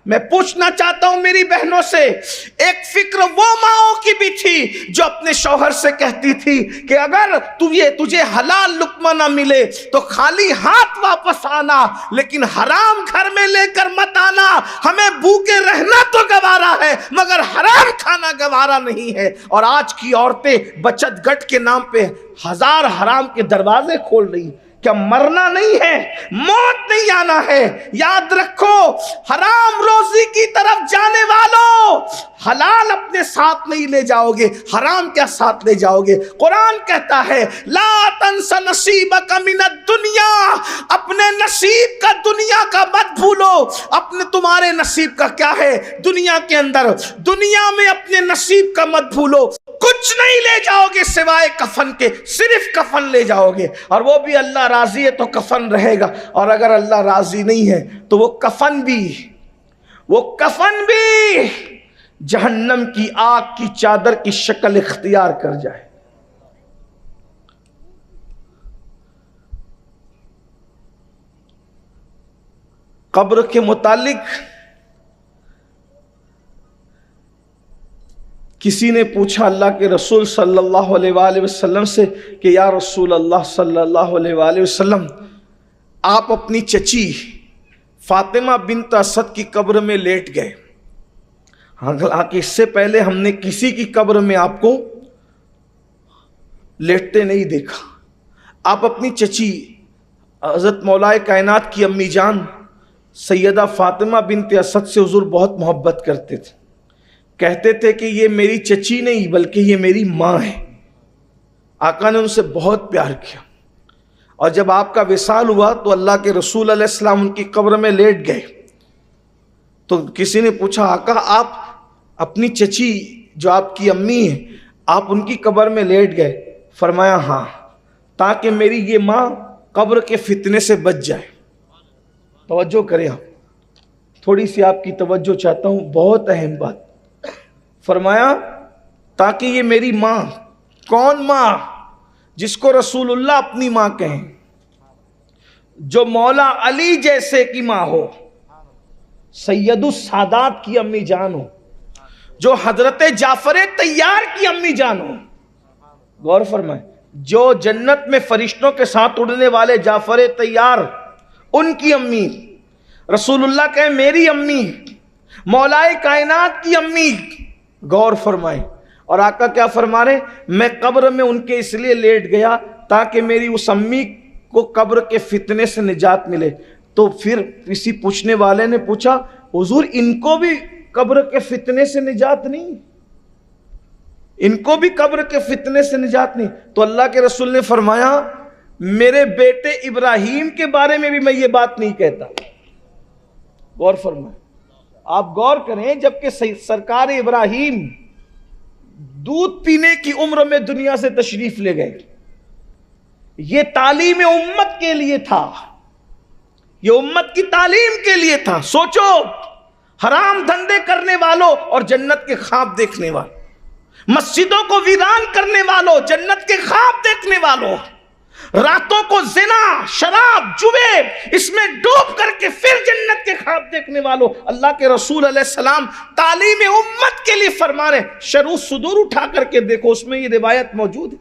मैं पूछना चाहता हूं मेरी बहनों से, एक फिक्र वो माओ की भी थी जो अपने शौहर से कहती थी कि अगर तुझे हलाल लुक्मा ना मिले तो खाली हाथ वापस आना, लेकिन हराम घर में लेकर मत आना। हमें भूखे रहना तो गवारा है मगर हराम खाना गवारा नहीं है। और आज की औरतें बचत गट के नाम पे हजार हराम के दरवाजे खोल रही। क्या मरना नहीं है, मौत नहीं आना है? याद रखो, हराम रोजी की तरफ जाने वालों, हलाल अपने साथ नहीं ले जाओगे, हराम क्या साथ ले जाओगे? कुरान कहता है ला तंसा नसीबक मिनद दुनिया, अपने नसीब का दुनिया का मत भूलो। अपने तुम्हारे नसीब का क्या है दुनिया के अंदर, दुनिया में अपने नसीब का मत भूलो। कुछ नहीं ले जाओगे सिवाय कफन के, सिर्फ कफन ले जाओगे, और वो भी अल्लाह राजी है तो कफन रहेगा, और अगर अल्लाह राजी नहीं है तो वो कफन भी जहन्नम की आग की चादर की शक्ल इख्तियार कर जाए। कब्र के मुतालिक किसी ने पूछा अल्लाह के रसूल सल्लल्लाहु अलैहि वसल्लम से कि या रसूल अल्लाह सल्लल्लाहु अलैहि वसल्लम, आप अपनी चची फातिमा बिन्त असद की कब्र में लेट गए। हालांकि इससे पहले हमने किसी की कब्र में आपको लेटते नहीं देखा। आप अपनी चची हज़रत मौलाए कायनात की अम्मी जान सैयदा फातिमा बिन्त असद से हुजूर बहुत मोहब्बत करते थे। कहते थे कि ये मेरी चची नहीं बल्कि ये मेरी माँ है। आका ने उनसे बहुत प्यार किया, और जब आपका विसाल हुआ तो अल्लाह के रसूल अलैहिस्सलाम उनकी कब्र में लेट गए। तो किसी ने पूछा आका, आप अपनी चची जो आपकी अम्मी है, आप उनकी कब्र में लेट गए? फरमाया हाँ, ताकि मेरी ये माँ कब्र के फितने से बच जाए। तवज्जो करें, आप थोड़ी सी आपकी तवज्जो चाहता हूँ, बहुत अहम बात। फरमाया ताकि ये मेरी माँ, कौन माँ? जिसको रसूलुल्लाह अपनी माँ कहें, जो मौला अली जैसे की माँ हो, सैयदुस सादात की अम्मी जान हो, जो हजरत जाफर तैयार की अम्मी जान हो। गौर फरमाए, जो जन्नत में फरिश्तों के साथ उड़ने वाले जाफर तैयार, उनकी अम्मी। रसूलुल्लाह कहे मेरी अम्मी, मौलाए कायनात की अम्मी। गौर फरमाए, और आका क्या फरमा रहे, मैं कब्र में उनके इसलिए लेट गया ताकि मेरी उस अम्मी को कब्र के फितने से निजात मिले। तो फिर किसी पूछने वाले ने पूछा हुजूर, इनको भी कब्र के फितने से निजात नहीं? इनको भी कब्र के फितने से निजात नहीं? तो अल्लाह के रसूल ने फरमाया मेरे बेटे इब्राहिम के बारे में भी मैं ये बात नहीं कहता। गौर फरमाए, आप गौर करें, जबकि सरकार इब्राहिम दूध पीने की उम्र में दुनिया से तशरीफ ले गए। ये तालीम उम्मत के लिए था, ये उम्मत की तालीम के लिए था। सोचो, हराम धंधे करने वालों और जन्नत के ख्वाब देखने वालों, मस्जिदों को वीरान करने वालों, जन्नत के ख्वाब देखने वालों, रातों को जिना, शराब, जुए इसमें डूब करके फिर जन्नत के ख्वाब देखने वालों। अल्लाह के रसूल अलैहिस्सलाम तालीम उम्मत के लिए फरमा रहे। शरू सुदूर उठा करके देखो, उसमें ये रिवायत मौजूद है।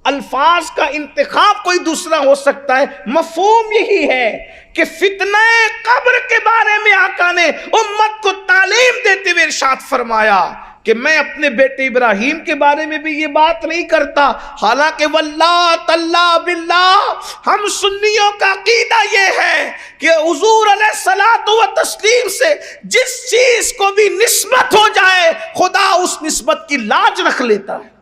अल्फाज का इंतखाब कोई दूसरा हो सकता है, मफहूम यही है कि फितने कब्र के बारे में आका ने उम्मत को तालीम देते हुए इरशाद फरमाया कि मैं अपने बेटे इब्राहिम के बारे में भी ये बात नहीं करता। हालांकि वल्लाह तल्ला बिल्लाह हम सुन्नियों का अकीदा ये है कि हुजूर अलैहिस्सलातु व तस्लीम से जिस चीज को भी निस्बत हो जाए खुदा उस निस्बत की लाज रख लेता है।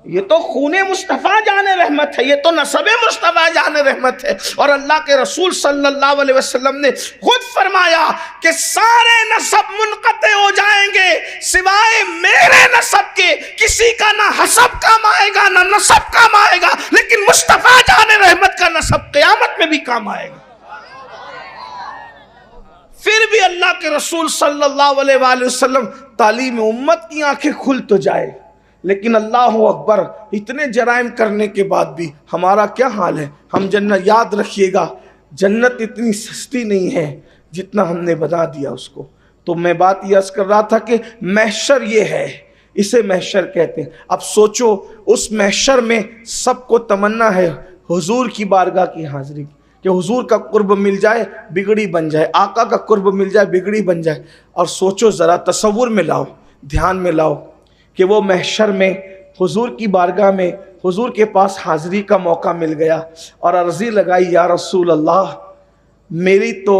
ये तो खूने मुस्तफ़ा जाने रहमत है, ये तो नसबे मुस्तफ़ा जाने रहमत है। और अल्लाह के रसूल सल्लल्लाहु अलैहि वसल्लम ने खुद फरमाया कि सारे नसब मुनक़ते हो जाएंगे सिवाय मेरे नसब के। किसी का ना हसब काम आएगा ना नसब काम आएगा, लेकिन मुस्तफ़ा जाने रहमत का नसब क़यामत में भी काम आएगा। फिर भी अल्लाह के रसूल सल्लल्लाहु अलैहि वसल्लम तालीम उम्मत की आंखें खुल तो जाए, लेकिन अल्लाह अकबर, इतने जराइम करने के बाद भी हमारा क्या हाल है। हम जन्नत, याद रखिएगा, जन्नत इतनी सस्ती नहीं है जितना हमने बना दिया उसको। तो मैं बात यह कर रहा था कि महशर ये है, इसे महशर कहते हैं। अब सोचो उस महशर में सबको तमन्ना है हुजूर की बारगाह की हाजिरी कि हुजूर का कुर्ब मिल जाए बिगड़ी बन जाए, आका का कुर्ब मिल जाए बिगड़ी बन जाए। और सोचो ज़रा, तसव्वुर में लाओ, ध्यान में लाओ कि वो महशर में हुजूर की बारगाह में हुजूर के पास हाजिरी का मौका मिल गया और अर्जी लगाई, या रसूल अल्लाह मेरी तो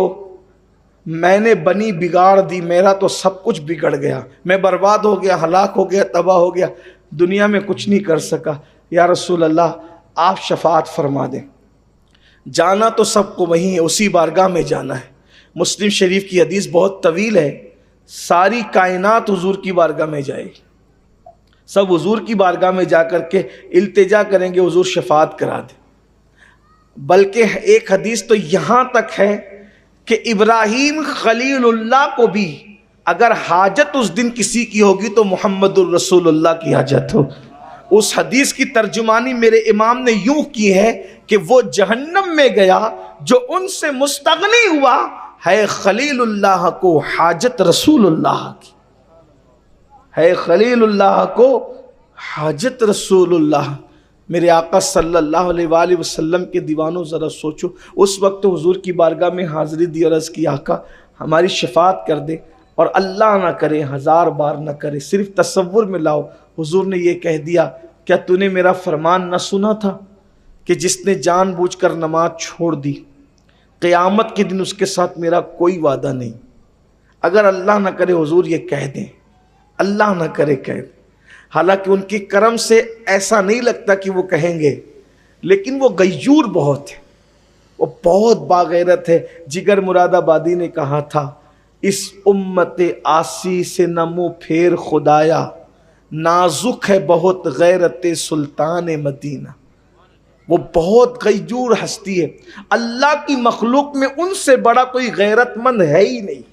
मैंने बनी बिगाड़ दी, मेरा तो सब कुछ बिगड़ गया, मैं बर्बाद हो गया, हलाक हो गया, तबाह हो गया, दुनिया में कुछ नहीं कर सका। या रसूल अल्लाह आप शफाअत फरमा दें। जाना तो सबको वहीं है, उसी बारगाह में जाना है। मुस्लिम शरीफ की हदीस बहुत तवील है, सारी कायनात हुजूर की बारगाह में जाएगी, सब हुजूर की बारगाह में जाकर के इल्तिजा करेंगे हुजूर शफाअत करा दे। बल्कि एक हदीस तो यहाँ तक है कि इब्राहीम खलीलुल्लाह को भी अगर हाजत उस दिन किसी की होगी तो मुहम्मदुर रसूलुल्लाह की हाजत हो। उस हदीस की तर्जुमानी मेरे इमाम ने यूं की है कि वो जहन्नम में गया जो उनसे मुस्तगनी हुआ है खलीलुल्लाह को हाजत रसूलुल्लाह की, है खलीलुल्लाह को हाजत रसूलुल्लाह। मेरे आका सल्लल्लाहु अलैहि वसल्लम के दीवानों ज़रा सोचो, उस वक्त हुजूर की बारगाह में हाज़िरी दी, अर्ज़ की आका हमारी शफाअत कर दे, और अल्लाह ना करे, हज़ार बार ना करे, सिर्फ तसव्वुर में लाओ हुजूर ने ये कह दिया, क्या तूने मेरा फरमान न सुना था कि जिसने जानबूझकर नमाज छोड़ दी क़यामत के दिन उसके साथ मेरा कोई वादा नहीं। अगर अल्लाह ना करे हुजूर ये कह दें, अल्लाह ना करे कह दें, हालांकि उनकी करम से ऐसा नहीं लगता कि वो कहेंगे, लेकिन वो गयूर बहुत है, वो बहुत बागैरत है। जिगर मुरादाबादी ने कहा था, इस उम्मत आसी से न मुँह फेर खुदाया, नाजुक है बहुत गैरत सुल्तान मदीना। वो बहुत गयूर हस्ती है, अल्लाह की मखलूक में उनसे बड़ा कोई गैरतमंद है ही नहीं।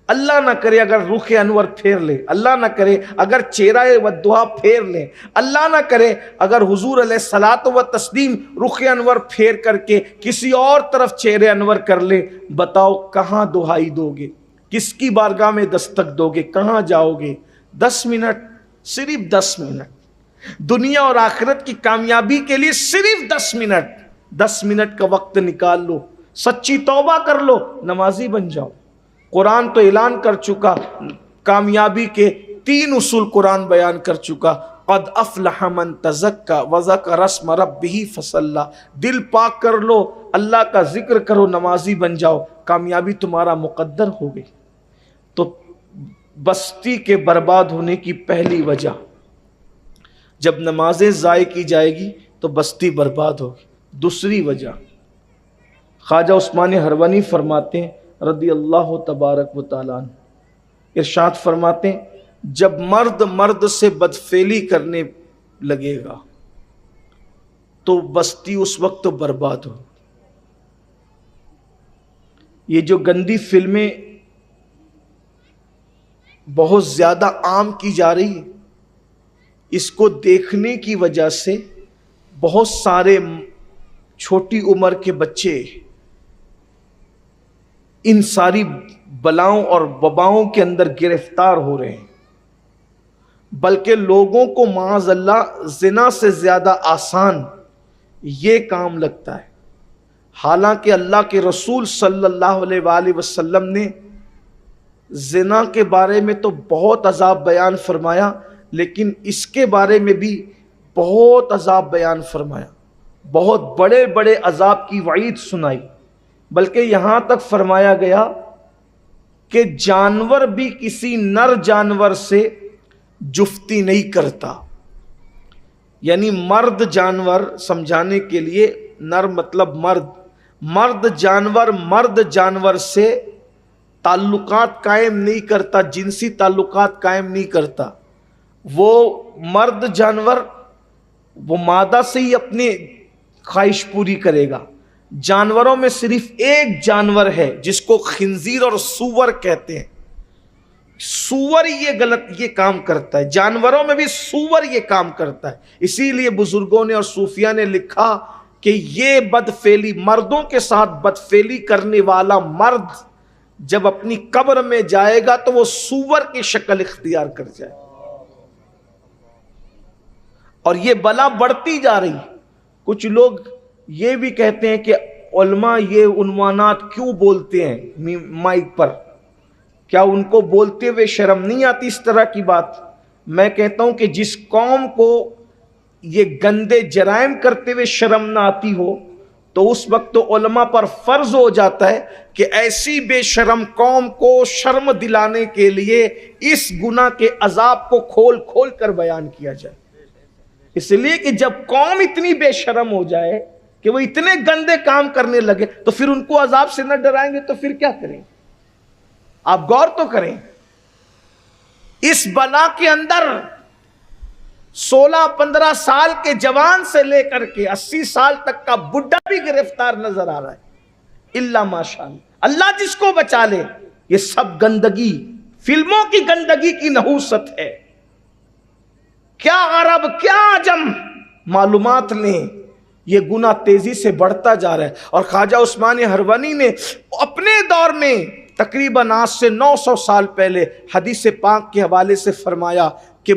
अल्लाह ना करे अगर रुख अनवर फेर ले, अल्लाह ना करे अगर चेहरा वद्दुहा फेर ले, अल्लाह ना करे अगर हुजूर अलैहिस्सलात व तस्लीम रुख अनवर फेर करके किसी और तरफ चेहरे अनवर कर ले। बताओ कहाँ दुहाई दोगे, किसकी बारगाह में दस्तक दोगे, कहाँ जाओगे? 10 मिनट, सिर्फ 10 मिनट, दुनिया और आखिरत की कामयाबी के लिए सिर्फ 10 मिनट, 10 मिनट का वक्त निकाल लो, सच्ची तौबा कर लो, नमाजी बन जाओ। कुरान तो ऐलान कर चुका, कामयाबी के 3 उसूल कुरान बयान कर चुका, क़द अफ़लह मन तज़क्का व ज़करा अस्म रब्बिही फ़सल्ला। दिल पाक कर लो, अल्लाह का जिक्र करो, नमाजी बन जाओ, कामयाबी तुम्हारा मुक़द्दर हो गई। तो बस्ती के बर्बाद होने की पहली वजह, जब नमाजें ज़ाय की जाएगी तो बस्ती बर्बाद होगी। दूसरी वजह, ख्वाजा उस्मान हरवनी फरमाते हैं रदी अल्लाह तबारक व तआला अन्हु, इरशाद फरमाते हैं, जब मर्द मर्द से बदफेली करने लगेगा तो बस्ती उस वक्त बर्बाद हो। ये जो गंदी फिल्में बहुत ज़्यादा आम की जा रही है, इसको देखने की वजह से बहुत सारे छोटी उम्र के बच्चे इन सारी बलाओं और वबाओं के अंदर गिरफ्तार हो रहे हैं। बल्कि लोगों को माअज़ल्लाह ज़िना से ज़्यादा आसान ये काम लगता है। हालांकि अल्लाह के रसूल सल्लल्लाहु अलैहि वसल्लम ने ज़िना के बारे में तो बहुत अज़ाब बयान फरमाया, लेकिन इसके बारे में भी बहुत अज़ाब बयान फरमाया, बहुत बड़े बड़े अज़ाब की वईद सुनाई। बल्कि यहाँ तक फरमाया गया कि जानवर भी किसी नर जानवर से जुफ्ती नहीं करता। यानी मर्द जानवर, समझाने के लिए नर मतलब मर्द, मर्द जानवर से ताल्लुकात कायम नहीं करता, जिनसी ताल्लुकात कायम नहीं करता। वो मर्द जानवर वो मादा से ही अपनी ख्वाहिश पूरी करेगा। जानवरों में सिर्फ एक जानवर है जिसको खिंजीर और सूअर कहते हैं। सूअर ये काम करता है, जानवरों में भी सूअर ये काम करता है। इसीलिए बुजुर्गों ने और सूफिया ने लिखा कि ये बदफेली, मर्दों के साथ बदफेली करने वाला मर्द जब अपनी कब्र में जाएगा तो वो सूअर की शक्ल इख्तियार कर जाए। और ये बला बढ़ती जा रही। कुछ लोग ये भी कहते हैं कि उलमा ये उन्वानात क्यों बोलते हैं माइक पर, क्या उनको बोलते हुए शर्म नहीं आती इस तरह की बात? मैं कहता हूं कि जिस कौम को ये गंदे जराइम करते हुए शर्म ना आती हो तो उस वक्त तो उलमा पर फर्ज हो जाता है कि ऐसी बेशर्म कौम को शर्म दिलाने के लिए इस गुनाह के अजाब को खोल खोल कर बयान किया जाए। इसलिए कि जब कौम इतनी बेशर्म हो जाए कि वो इतने गंदे काम करने लगे तो फिर उनको अजाब से न डराएंगे तो फिर क्या करें? आप गौर तो करें, इस बला के अंदर 16-15 साल के जवान से लेकर के 80 साल तक का बुढ़ा भी गिरफ्तार नजर आ रहा है। इल्ला माशाअल्लाह, अल्लाह जिसको बचा ले। ये सब गंदगी फिल्मों की गंदगी की नहूसत है। क्या अरब क्या अजम मालूमात ने ये गुनाह तेजी से बढ़ता जा रहा है। और ख्वाजा उस्मान हरवनी ने अपने दौर में तकरीबन आज से 900 साल पहले हदीस पाक के हवाले से फरमाया कि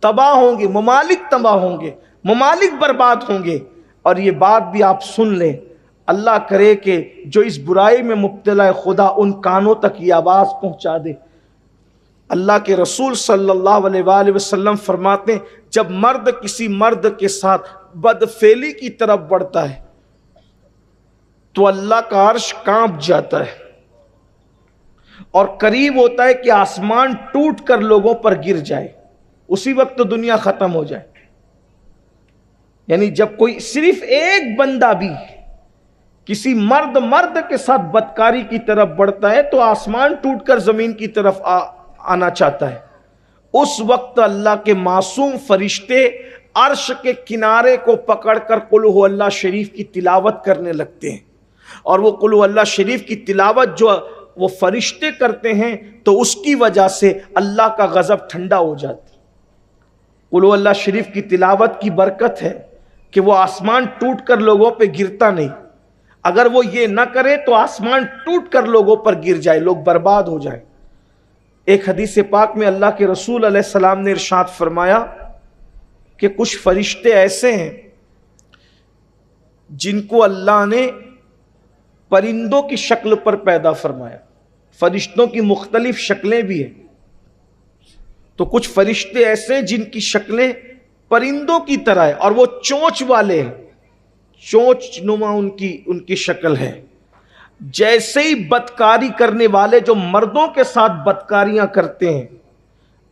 तबाह होंगे ममालिक, तबाह होंगे ममालिक, बर्बाद होंगे। और ये बात भी आप सुन लें, अल्लाह करे कि जो इस बुराई में मुब्तला है खुदा उन कानों तक ये आवाज़ पहुंचा दे। अल्लाह के रसूल सल्लल्लाहु अलैहि वसल्लम फरमाते हैं, जब मर्द किसी मर्द के साथ बदफेली की तरफ बढ़ता है तो अल्लाह का अर्श कांप जाता है और करीब होता है कि आसमान टूट कर लोगों पर गिर जाए, उसी वक्त तो दुनिया खत्म हो जाए। यानी जब कोई सिर्फ एक बंदा भी किसी मर्द के साथ बदकारी की तरफ बढ़ता है तो आसमान टूटकर जमीन की तरफ आना चाहता है, उस वक्त अल्लाह के मासूम फरिश्ते अर्श के किनारे को पकड़कर कुल हु अल्लाह शरीफ की तिलावत करने लगते हैं। और वो कुल हु अल्लाह शरीफ की तिलावत जो वो फरिश्ते करते हैं तो उसकी वजह से अल्लाह का गजब ठंडा हो जाता है। कुल हु अल्लाह शरीफ की तिलावत की बरकत है कि वो आसमान टूट कर लोगों पे गिरता नहीं। अगर वो ये ना करे तो आसमान टूट कर लोगों पर गिर जाए, लोग बर्बाद हो जाए। एक हदीस पाक में अल्लाह के रसूल अलैहिस्सलाम ने इरशाद फरमाया कि कुछ फरिश्ते ऐसे हैं जिनको अल्लाह ने परिंदों की शक्ल पर पैदा फरमाया। फरिश्तों की मुख्तलिफ शक्लें भी हैं, तो कुछ फरिश्ते ऐसे हैं जिनकी शक्लें परिंदों की तरह है और वो चोंच वाले हैं, चोंच नुमा उनकी शक्ल है। जैसे ही बदकारी करने वाले जो मर्दों के साथ बदकारियां करते हैं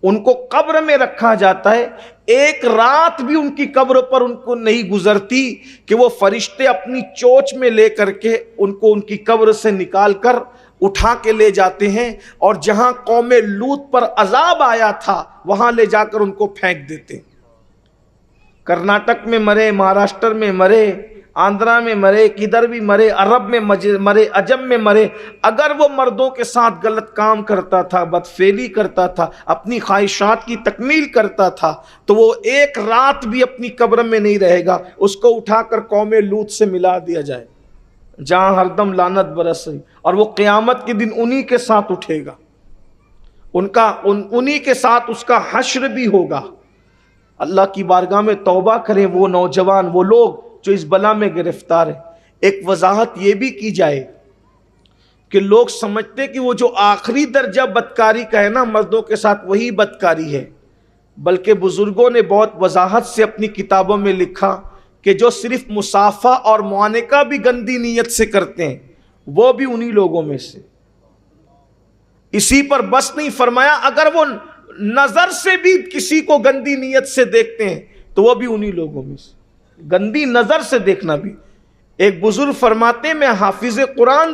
उनको कब्र में रखा जाता है, एक रात भी उनकी कब्र पर उनको नहीं गुजरती कि वो फरिश्ते अपनी चोंच में लेकर के उनको उनकी कब्र से निकाल कर उठा के ले जाते हैं और जहां कौमे लूत पर अजाब आया था वहां ले जाकर उनको फेंक देते। कर्नाटक में मरे, महाराष्ट्र में मरे, आंध्रा में मरे, किधर भी मरे, अरब में मरे, अजम में मरे। अगर वो मर्दों के साथ गलत काम करता था, बदफेली करता था, अपनी ख्वाहिशात की तकमील करता था तो वो एक रात भी अपनी कब्र में नहीं रहेगा, उसको उठाकर कौमे लूत से मिला दिया जाए जहां हरदम लानत बरस रही। और वो क़यामत के दिन उन्हीं के साथ उठेगा, उन्हीं के साथ उसका हश्र भी होगा। अल्लाह की बारगाह में तौबा करें वो नौजवान, वो लोग जो इस बला में गिरफ्तार है। एक वजाहत ये भी की जाए कि लोग समझते कि वो जो आखिरी दर्जा बदकारी का है ना मर्दों के साथ, वही बदकारी है, बल्कि बुजुर्गों ने बहुत वजाहत से अपनी किताबों में लिखा कि जो सिर्फ मुसाफा और मुआनका भी गंदी नीयत से करते हैं वो भी उन्हीं लोगों में से। इसी पर बस नहीं फरमाया, अगर वो नजर से भी किसी को गंदी नीयत से देखते हैं तो वो भी उन्हीं लोगों में से। गंदी नजर से देखना भी। एक बुजुर्ग फरमाते मैं हाफिज कुरान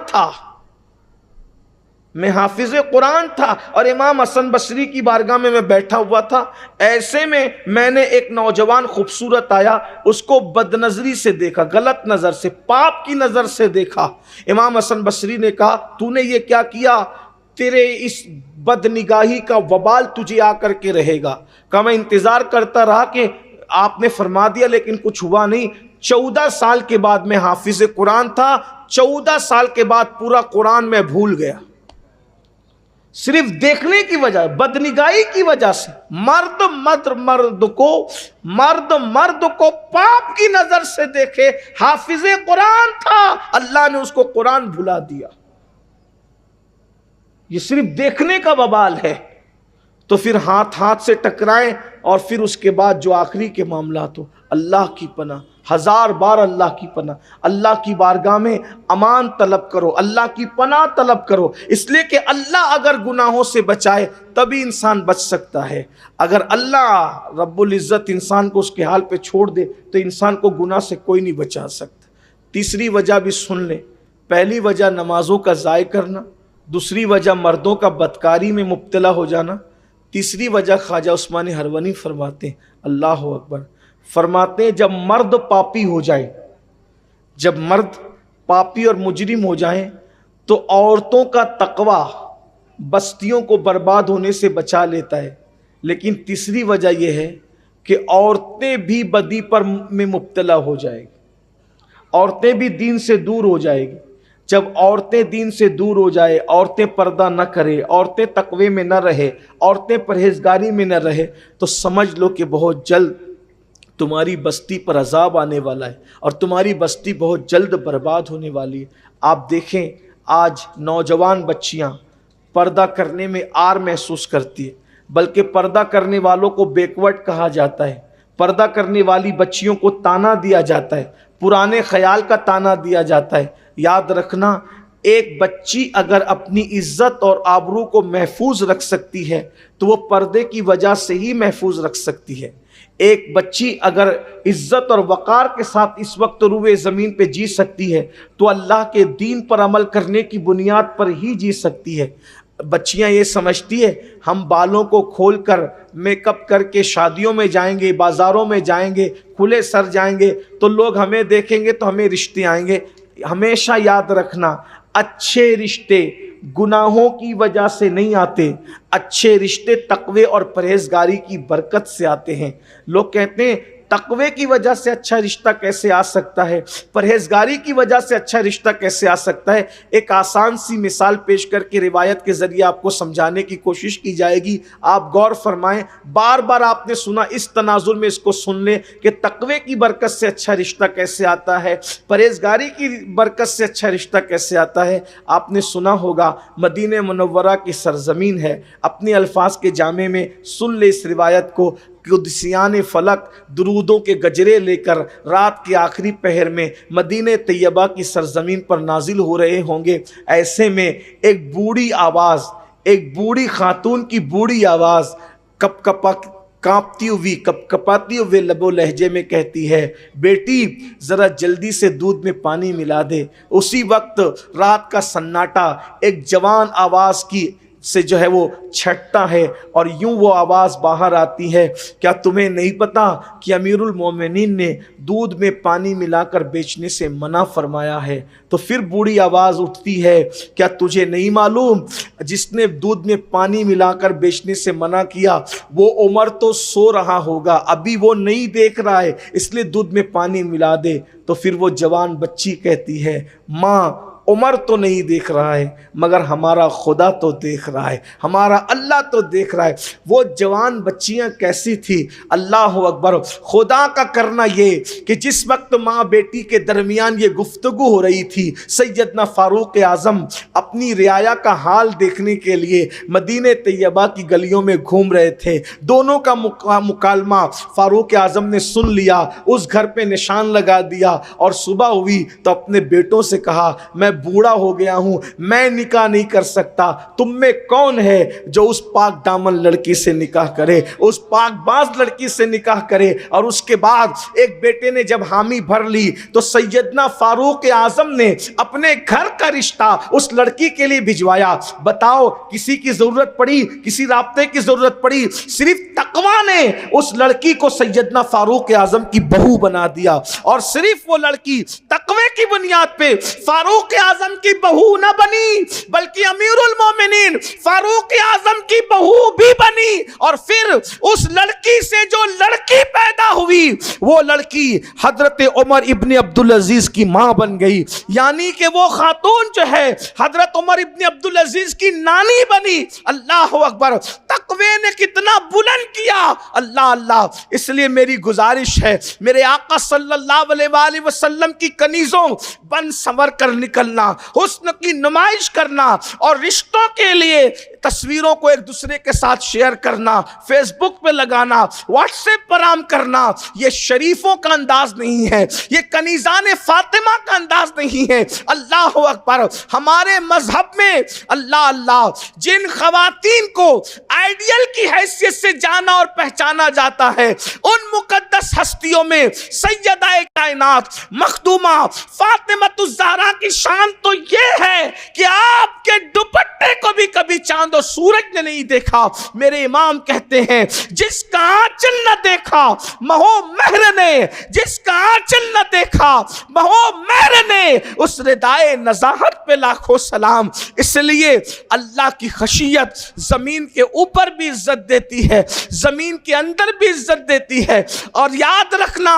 था और इमाम हसन बसरी की बारगाह में मैं बैठा हुआ था। ऐसे में मैंने एक नौजवान खूबसूरत आया, उसको बदनजरी से देखा, गलत नजर से, पाप की नजर से देखा। इमाम हसन बसरी ने कहा तूने ये क्या किया, तेरे इस बदनिगाही का वबाल तुझे आकर के रहेगा। कहा मैं इंतजार करता रहा कि आपने फरमा दिया लेकिन कुछ हुआ नहीं। 14 साल के बाद मैं हाफिज कुरान था, 14 साल के बाद पूरा कुरान मैं भूल गया। सिर्फ देखने की वजह, बदनिगाही की वजह से मर्द को पाप की नजर से देखे। हाफिजे कुरान था, अल्लाह ने उसको कुरान भुला दिया। ये सिर्फ देखने का बवाल है। तो फिर हाथ से टकराएं और फिर उसके बाद जो आखिरी के मामला, तो अल्लाह की पनाह, 1000 बार अल्लाह की पनाह, अल्लाह की बारगाह में अमान तलब करो, अल्लाह की पनाह तलब करो। इसलिए कि अल्लाह अगर गुनाहों से बचाए तभी इंसान बच सकता है। अगर अल्लाह रब्बुल इज़्ज़त इंसान को उसके हाल पे छोड़ दे तो इंसान को गुनाह से कोई नहीं बचा सकता। तीसरी वजह भी सुन ले। पहली वजह नमाजों का ज़ाय करना, दूसरी वजह मर्दों का बदकारी में मुब्तला हो जाना, तीसरी वजह ख्वाजा उस्मानी हरवनी फरमाते हैं, अल्लाह अकबर, फरमाते हैं जब मर्द पापी हो जाए, जब मर्द पापी और मुजरिम हो जाए तो औरतों का तकवा बस्तियों को बर्बाद होने से बचा लेता है। लेकिन तीसरी वजह यह है कि औरतें भी बदी पर में मुब्तला हो जाएगी, औरतें भी दीन से दूर हो जाएगी। जब औरतें दीन से दूर हो जाए, औरतें पर्दा न करे, औरतें तकवे में न रहे, औरतें परहेजगारी में न रहे, तो समझ लो कि बहुत जल्द तुम्हारी बस्ती पर अजाब आने वाला है और तुम्हारी बस्ती बहुत जल्द बर्बाद होने वाली है। आप देखें आज नौजवान बच्चियां पर्दा करने में आर महसूस करती है, बल्कि पर्दा करने वालों को बैकवर्ड कहा जाता है। पर्दा करने वाली बच्चियों को ताना दिया जाता है, पुराने ख्याल का ताना दिया जाता है। याद रखना, एक बच्ची अगर अपनी इज्जत और आबरू को महफूज रख सकती है तो वो पर्दे की वजह से ही महफूज रख सकती है। एक बच्ची अगर इज्जत और वक़ार के साथ इस वक्त रूए ज़मीन पे जी सकती है तो अल्लाह के दीन पर अमल करने की बुनियाद पर ही जी सकती है। बच्चियां ये समझती है हम बालों को खोलकर मेकअप करके शादियों में जाएंगे, बाज़ारों में जाएंगे, खुले सर जाएंगे तो लोग हमें देखेंगे तो हमें रिश्ते आएंगे। हमेशा याद रखना, अच्छे रिश्ते गुनाहों की वजह से नहीं आते, अच्छे रिश्ते तकवे और परहेजगारी की बरकत से आते हैं। लोग कहते हैं तकवे की वजह से अच्छा रिश्ता कैसे आ सकता है, परहेजगारी की वजह से अच्छा रिश्ता कैसे आ सकता है। एक आसान सी मिसाल पेश करके रिवायत के ज़रिए आपको समझाने की कोशिश की जाएगी। आप गौर फरमाएं, बार बार आपने सुना, इस तनाजुर में इसको सुन लें कि तकवे की बरकत से अच्छा रिश्ता कैसे आता है, परहेजगारी की बरकत से अच्छा रिश्ता कैसे आता है। आपने सुना होगा मदीने मुनव्वरा की सरजमीन है, अपने अल्फाज के जामे में सुन ले इस रिवायत को। कुदसियान फलक दुरूदों के गजरे लेकर रात के आखिरी पहर में मदीने तैयबा की सरजमीन पर नाजिल हो रहे होंगे। ऐसे में एक बूढ़ी आवाज़, एक बूढ़ी खातून की बूढ़ी आवाज़ कांपती हुई कपकपाती हुए लबो लहजे में कहती है, बेटी ज़रा जल्दी से दूध में पानी मिला दे। उसी वक्त रात का सन्नाटा एक जवान आवाज़ की से जो है वो छटता है और यूं वो आवाज़ बाहर आती है, क्या तुम्हें नहीं पता कि अमीरुल मोमिनीन ने दूध में पानी मिलाकर बेचने से मना फरमाया है। तो फिर बूढ़ी आवाज़ उठती है, क्या तुझे नहीं मालूम जिसने दूध में पानी मिलाकर बेचने से मना किया वो उमर तो सो रहा होगा, अभी वो नहीं देख रहा है, इसलिए दूध में पानी मिला दे। तो फिर वो जवान बच्ची कहती है, माँ उमर तो नहीं देख रहा है मगर हमारा खुदा तो देख रहा है, हमारा अल्लाह तो देख रहा है। वो जवान बच्चियां कैसी थी, अल्लाह अकबर। खुदा का करना ये कि जिस वक्त माँ बेटी के दरमियान ये गुफ्तगू हो रही थी, सैयदना फारूक आज़म अपनी रियाया का हाल देखने के लिए मदीने तैयबा की गलियों में घूम रहे थे। दोनों का मुकालमा फारूक आज़म ने सुन लिया, उस घर पे निशान लगा दिया और सुबह हुई तो अपने बेटों से कहा, मैं बूढ़ा हो गया हूं, मैं निकाह नहीं कर सकता, तुम में कौन है जो उस पाक दामन लड़की से निकाह करे, उस पाकबाज लड़की से निकाह करे। और उसके बाद एक बेटे ने जब हामी भर ली तो सैयदना फारूक आज़म ने अपने घर का रिश्ता उस लड़की के लिए भिजवाया। बताओ, किसी की जरूरत पड़ी, किसी राब्ते की जरूरत पड़ी, सिर्फ तकवा ने उस लड़की को सैयदना फारूक आज़म की बहू बना दिया। और सिर्फ वो लड़की तकवे की बुनियाद पे फारूक आजम की बहू न बनी बल्कि अमीरुल मोमिनीन फारूक आजम की बहू भी बनी, और फिर उस लड़की से जो लड़की पैदा हुई वो लड़की हजरत उमर इब्ने अब्दुल अजीज की मां बन गई। यानी कि वो खातून जो है हजरत उमर इब्ने अब्दुल अजीज की नानी बनी। अल्लाह अकबर, तकवे ने कितना बुलंद किया। अल्लाह अल्लाह। इसलिए मेरी गुजारिश है, मेरे आका सल्लल्लाहु अलैहि वसल्लम की कनीजों बन संवर कर निकलना, हुस्न की नुमाइश करना और रिश्तों के लिए तस्वीरों को एक दूसरे के साथ शेयर करना, फेसबुक पे लगाना, व्हाट्सएप पर आम करना, ये शरीफों का अंदाज नहीं है, ये कनीजान फातिमा का अंदाज नहीं है। अल्लाह अकबर। हमारे मजहब में अल्लाह अल्लाह जिन खवातीन को आइडियल की हैसियत से जाना और पहचाना जाता है, उन मुकद्दस हस्तियों में सैयदा कायनात मखदूमा फातिमातुज़ ज़हरा की शान तो ये है कि आपके दुपट्टे को भी कभी चांद और सूरज ने नहीं देखा। मेरे इमाम कहते हैं, जिसका आंचल न देखा महो महर ने, जिसका आंचल न देखा महो महर ने, उस रिदाए नज़ाहत पे लाखों सलाम। इसलिए अल्लाह की खशियत जमीन के ऊपर भी इज्जत देती है, जमीन के अंदर भी इज्जत देती है। और याद रखना,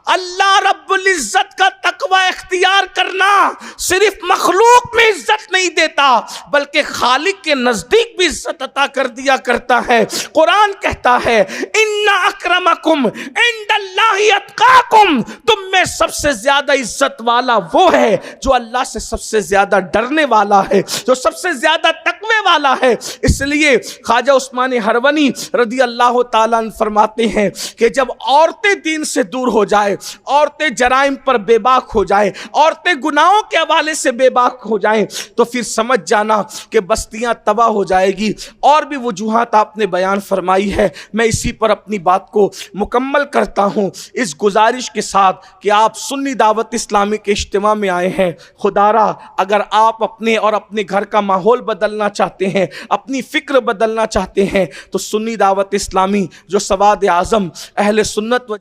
अल्लाह रब्बुल इज्जत का तकवा इख्तियार करना सिर्फ मखलूक में इज्जत नहीं देता बल्कि खालिक के नजदीक भी इज्जत अता कर दिया करता है। कुरान कहता है, इन्ना अक्रमकुम इंदल्लाहि अत्काकुम, तुम में सबसे ज्यादा इज्जत वाला वो है जो अल्लाह से सबसे ज्यादा डरने वाला है, जो सबसे ज्यादा तकवे वाला है। इसलिए ख्वाजा उस्मान हरवनी रदी अल्लाह ताला अन्हु फरमाते हैं कि जब औरतें दीन से दूर हो जाए, औरतें जराइम पर बेबाक हो जाए, औरतें गुनाहों के हवाले से बेबाक हो जाएं, तो फिर समझ जाना कि बस्तियां तबाह हो जाएगी। और भी वजूहात आपने बयान फरमाई है, मैं इसी पर अपनी बात को मुकम्मल करता हूं इस गुजारिश के साथ कि आप सुन्नी दावत इस्लामी के इज्तिमा में आए हैं। खुदारा, अगर आप अपने और अपने घर का माहौल बदलना चाहते हैं, अपनी फिक्र बदलना चाहते हैं, तो सुन्नी दावत इस्लामी जो सवाद आज़म अहले सुन्नत व